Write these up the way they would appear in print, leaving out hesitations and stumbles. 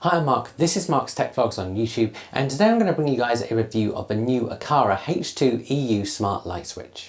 Hi, I'm Mark, this is Mark's Tech Vlogs on YouTube, and today I'm going to bring you guys a review of the new Aqara H2 EU smart light switch.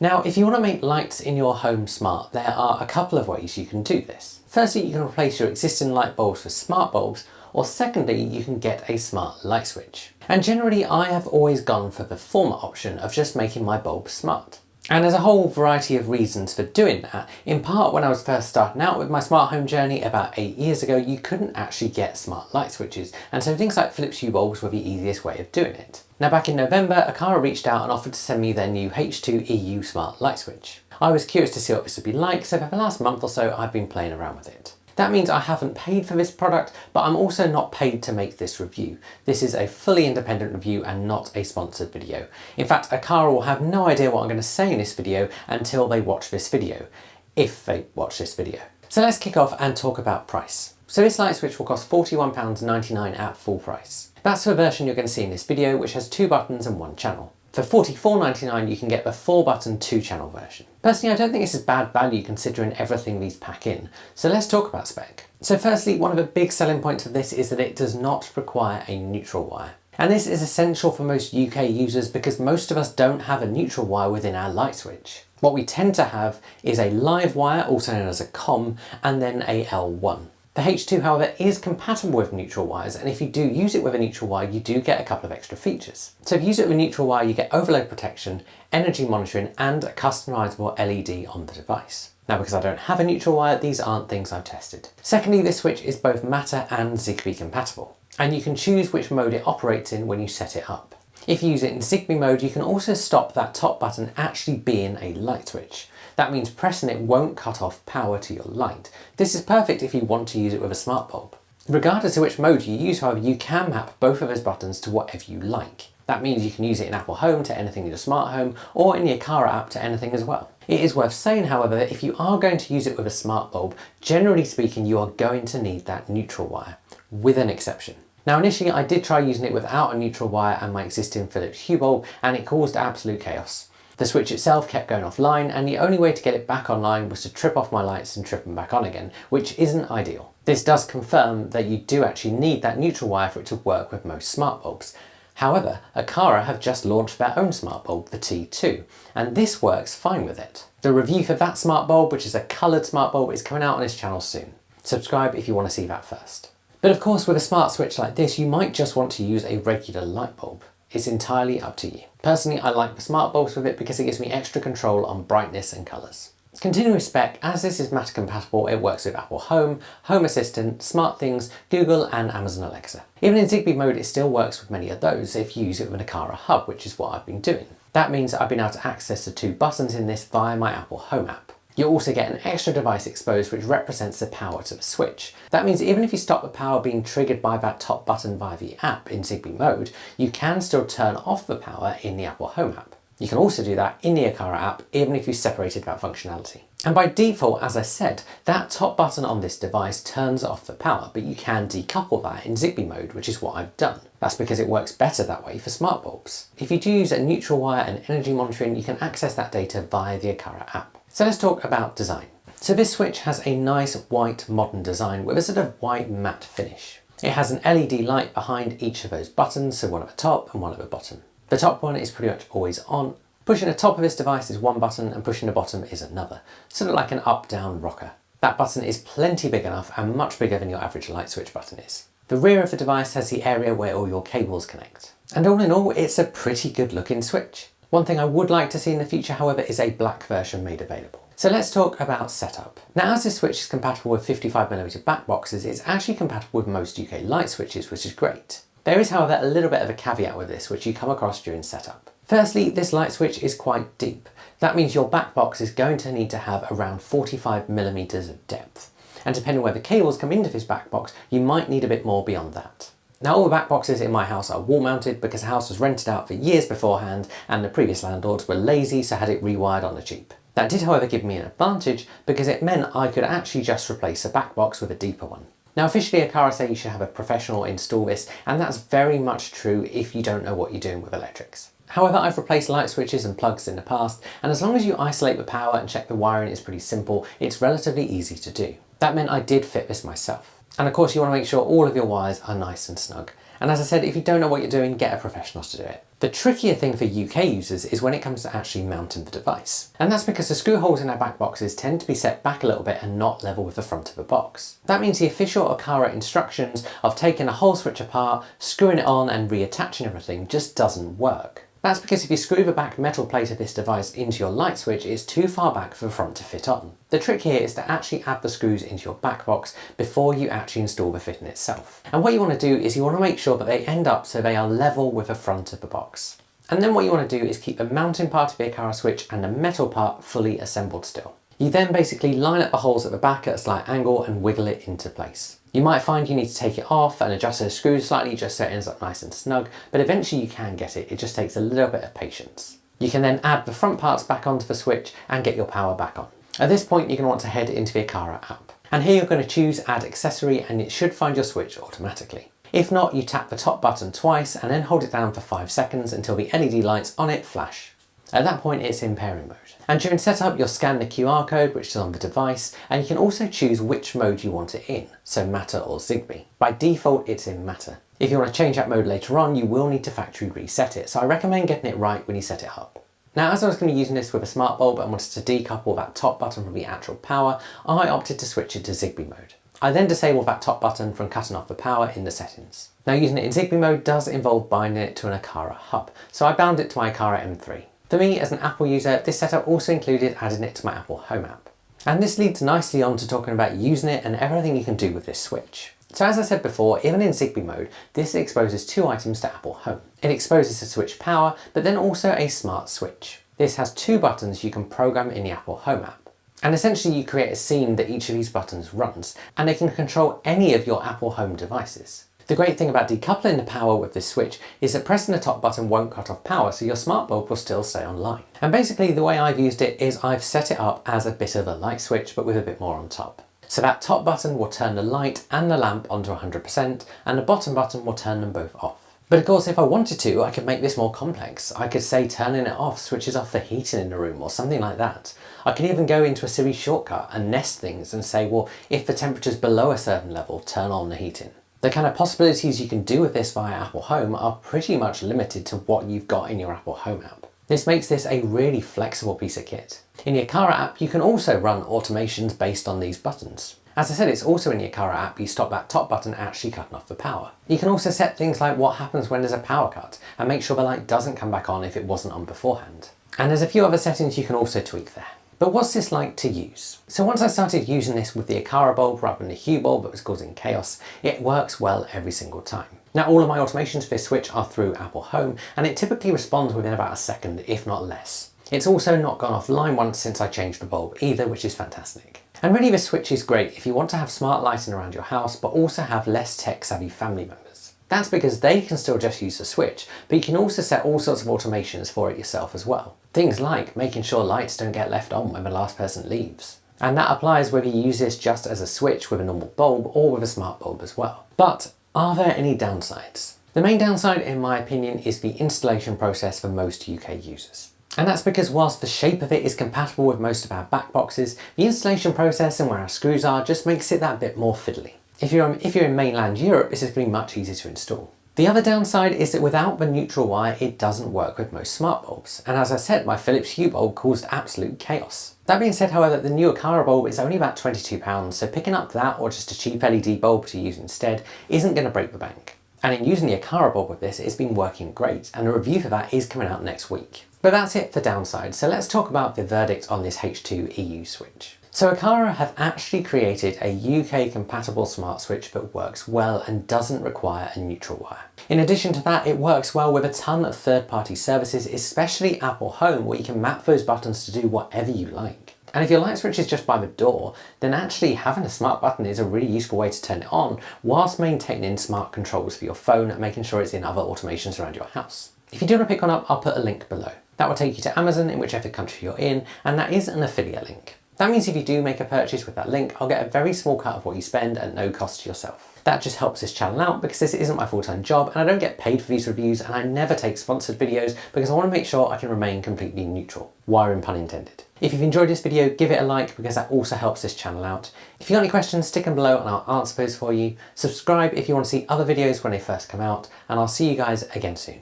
Now, if you want to make lights in your home smart, there are a couple of ways you can do this. Firstly, you can replace your existing light bulbs with smart bulbs, or secondly, you can get a smart light switch. And generally, I have always gone for the former option of just making my bulbs smart. And there's a whole variety of reasons for doing that. In part, when I was first starting out with my smart home journey about 8 years ago, you couldn't actually get smart light switches. And so things like Philips Hue bulbs were the easiest way of doing it. Now back in November, Aqara reached out and offered to send me their new H2 EU smart light switch. I was curious to see what this would be like, so for the last month or so, I've been playing around with it. That means I haven't paid for this product, but I'm also not paid to make this review. This is a fully independent review and not a sponsored video. In fact, Aqara will have no idea what I'm going to say in this video until they watch this video, if they watch this video. So let's kick off and talk about price. So this light switch will cost £41.99 at full price. That's the version you're going to see in this video, which has 2 buttons and 1 channel. For £44.99 you can get the 4-button 2-channel version. Personally, I don't think this is bad value considering everything these pack in. So let's talk about spec. So firstly, one of the big selling points of this is that it does not require a neutral wire. And this is essential for most UK users because most of us don't have a neutral wire within our light switch. What we tend to have is a live wire, also known as a COM, and then a L1. The H2, however, is compatible with neutral wires, and if you do use it with a neutral wire, you do get a couple of extra features. So if you use it with a neutral wire, you get overload protection, energy monitoring, and a customizable LED on the device. Now, because I don't have a neutral wire, these aren't things I've tested. Secondly, this switch is both Matter and Zigbee compatible, and you can choose which mode it operates in when you set it up. If you use it in Zigbee mode, you can also stop that top button actually being a light switch. That means pressing it won't cut off power to your light. This is perfect if you want to use it with a smart bulb. Regardless of which mode you use, however, you can map both of those buttons to whatever you like. That means you can use it in Apple Home to anything in your smart home, or in the Aqara app to anything as well. It is worth saying, however, that if you are going to use it with a smart bulb, generally speaking, you are going to need that neutral wire, with an exception. Now initially I did try using it without a neutral wire and my existing Philips Hue bulb, and it caused absolute chaos. The switch itself kept going offline, and the only way to get it back online was to trip off my lights and trip them back on again, which isn't ideal. This does confirm that you do actually need that neutral wire for it to work with most smart bulbs. However, Aqara have just launched their own smart bulb, the T2, and this works fine with it. The review for that smart bulb, which is a coloured smart bulb, is coming out on this channel soon. Subscribe if you want to see that first. But of course, with a smart switch like this, you might just want to use a regular light bulb. It's entirely up to you. Personally, I like the smart bulbs with it because it gives me extra control on brightness and colours. Continuing with spec, as this is Matter compatible, it works with Apple Home, Home Assistant, SmartThings, Google and Amazon Alexa. Even in Zigbee mode, it still works with many of those if you use it with an Aqara hub, which is what I've been doing. That means that I've been able to access the 2 buttons in this via my Apple Home app. You'll also get an extra device exposed which represents the power to the switch. That means even if you stop the power being triggered by that top button via the app in Zigbee mode, you can still turn off the power in the Apple Home app. You can also do that in the Aqara app even if you separated that functionality. And by default, as I said, that top button on this device turns off the power, but you can decouple that in Zigbee mode, which is what I've done. That's because it works better that way for smart bulbs. If you do use a neutral wire and energy monitoring, you can access that data via the Aqara app. So let's talk about design. So this switch has a nice white modern design with a sort of white matte finish. It has an LED light behind each of those buttons, so one at the top and one at the bottom. The top one is pretty much always on. Pushing the top of this device is one button and pushing the bottom is another, sort of like an up-down rocker. That button is plenty big enough and much bigger than your average light switch button is. The rear of the device has the area where all your cables connect. And all in all, it's a pretty good looking switch. One thing I would like to see in the future, however, is a black version made available. So let's talk about setup. Now, as this switch is compatible with 55mm back boxes, it's actually compatible with most UK light switches, which is great. There is, however, a little bit of a caveat with this, which you come across during setup. Firstly, this light switch is quite deep. That means your back box is going to need to have around 45mm of depth. And depending where the cables come into this back box, you might need a bit more beyond that. Now, all the back boxes in my house are wall mounted because the house was rented out for years beforehand and the previous landlords were lazy, so had it rewired on the cheap. That did, however, give me an advantage because it meant I could actually just replace a back box with a deeper one. Now, officially, Aqara say you should have a professional install this, and that's very much true if you don't know what you're doing with electrics. However, I've replaced light switches and plugs in the past, and as long as you isolate the power and check the wiring is pretty simple, it's relatively easy to do. That meant I did fit this myself. And of course you want to make sure all of your wires are nice and snug. And as I said, if you don't know what you're doing, get a professional to do it. The trickier thing for UK users is when it comes to actually mounting the device. And that's because the screw holes in our back boxes tend to be set back a little bit and not level with the front of the box. That means the official Aqara instructions of taking a whole switch apart, screwing it on and reattaching everything just doesn't work. That's because if you screw the back metal plate of this device into your light switch, it's too far back for the front to fit on. The trick here is to actually add the screws into your back box before you actually install the fitting itself. And what you want to do is you want to make sure that they end up so they are level with the front of the box. And then what you want to do is keep the mounting part of the Aqara switch and the metal part fully assembled still. You then basically line up the holes at the back at a slight angle and wiggle it into place. You might find you need to take it off and adjust the screws slightly just so it ends up nice and snug, but eventually you can get it. It just takes a little bit of patience. You can then add the front parts back onto the switch and get your power back on. At this point, you're going to want to head into the Aqara app. And here you're going to choose Add Accessory and it should find your switch automatically. If not, you tap the top button twice and then hold it down for 5 seconds until the LED lights on it flash. At that point, it's in pairing mode. And during setup, you'll scan the QR code, which is on the device, and you can also choose which mode you want it in, so Matter or Zigbee. By default, it's in Matter. If you want to change that mode later on, you will need to factory reset it, so I recommend getting it right when you set it up. Now, as I was going to be using this with a smart bulb and wanted to decouple that top button from the actual power, I opted to switch it to Zigbee mode. I then disabled that top button from cutting off the power in the settings. Now, using it in Zigbee mode does involve binding it to an Aqara hub, so I bound it to my Aqara M3. For me, as an Apple user, this setup also included adding it to my Apple Home app. And this leads nicely on to talking about using it and everything you can do with this switch. So as I said before, even in Zigbee mode, this exposes 2 items to Apple Home. It exposes the switch power, but then also a smart switch. This has 2 buttons you can program in the Apple Home app. And essentially you create a scene that each of these buttons runs, and they can control any of your Apple Home devices. The great thing about decoupling the power with this switch is that pressing the top button won't cut off power, so your smart bulb will still stay online. And basically the way I've used it is I've set it up as a bit of a light switch, but with a bit more on top. So that top button will turn the light and the lamp onto 100%, and the bottom button will turn them both off. But of course, if I wanted to, I could make this more complex. I could say turning it off switches off the heating in the room or something like that. I could even go into a Siri shortcut and nest things and say, well, if the temperature's below a certain level, turn on the heating. The kind of possibilities you can do with this via Apple Home are pretty much limited to what you've got in your Apple Home app. This makes this a really flexible piece of kit. In the Aqara app, you can also run automations based on these buttons. As I said, it's also in the Aqara app, you stop that top button actually cutting off the power. You can also set things like what happens when there's a power cut and make sure the light doesn't come back on if it wasn't on beforehand. And there's a few other settings you can also tweak there. But what's this like to use? So once I started using this with the Aqara bulb rather than the Hue bulb that was causing chaos, it works well every single time. Now all of my automations for this switch are through Apple Home, and it typically responds within about a second, if not less. It's also not gone offline once since I changed the bulb either, which is fantastic. And really this switch is great if you want to have smart lighting around your house, but also have less tech-savvy family members. That's because they can still just use the switch, but you can also set all sorts of automations for it yourself as well. Things like making sure lights don't get left on when the last person leaves. And that applies whether you use this just as a switch with a normal bulb or with a smart bulb as well. But are there any downsides? The main downside, in my opinion, is the installation process for most UK users. And that's because whilst the shape of it is compatible with most of our back boxes, the installation process and where our screws are just makes it that bit more fiddly. If you're in mainland Europe, this is going to be much easier to install. The other downside is that without the neutral wire, it doesn't work with most smart bulbs. And as I said, my Philips Hue bulb caused absolute chaos. That being said, however, the new Aqara bulb is only about £22, so picking up that or just a cheap LED bulb to use instead isn't going to break the bank. And in using the Aqara bulb with this, it's been working great, and a review for that is coming out next week. But that's it for downsides, so let's talk about the verdict on this H2 EU switch. So Aqara have actually created a UK compatible smart switch that works well and doesn't require a neutral wire. In addition to that, it works well with a ton of third-party services, especially Apple Home, where you can map those buttons to do whatever you like. And if your light switch is just by the door, then actually having a smart button is a really useful way to turn it on, whilst maintaining smart controls for your phone and making sure it's in other automations around your house. If you do want to pick one up, I'll put a link below. That will take you to Amazon in whichever country you're in, and that is an affiliate link. That means if you do make a purchase with that link, I'll get a very small cut of what you spend at no cost to yourself. That just helps this channel out because this isn't my full-time job and I don't get paid for these reviews, and I never take sponsored videos because I want to make sure I can remain completely neutral. Wiring pun intended. If you've enjoyed this video, give it a like because that also helps this channel out. If you've got any questions, stick them below and I'll answer those for you. Subscribe if you want to see other videos when they first come out, and I'll see you guys again soon.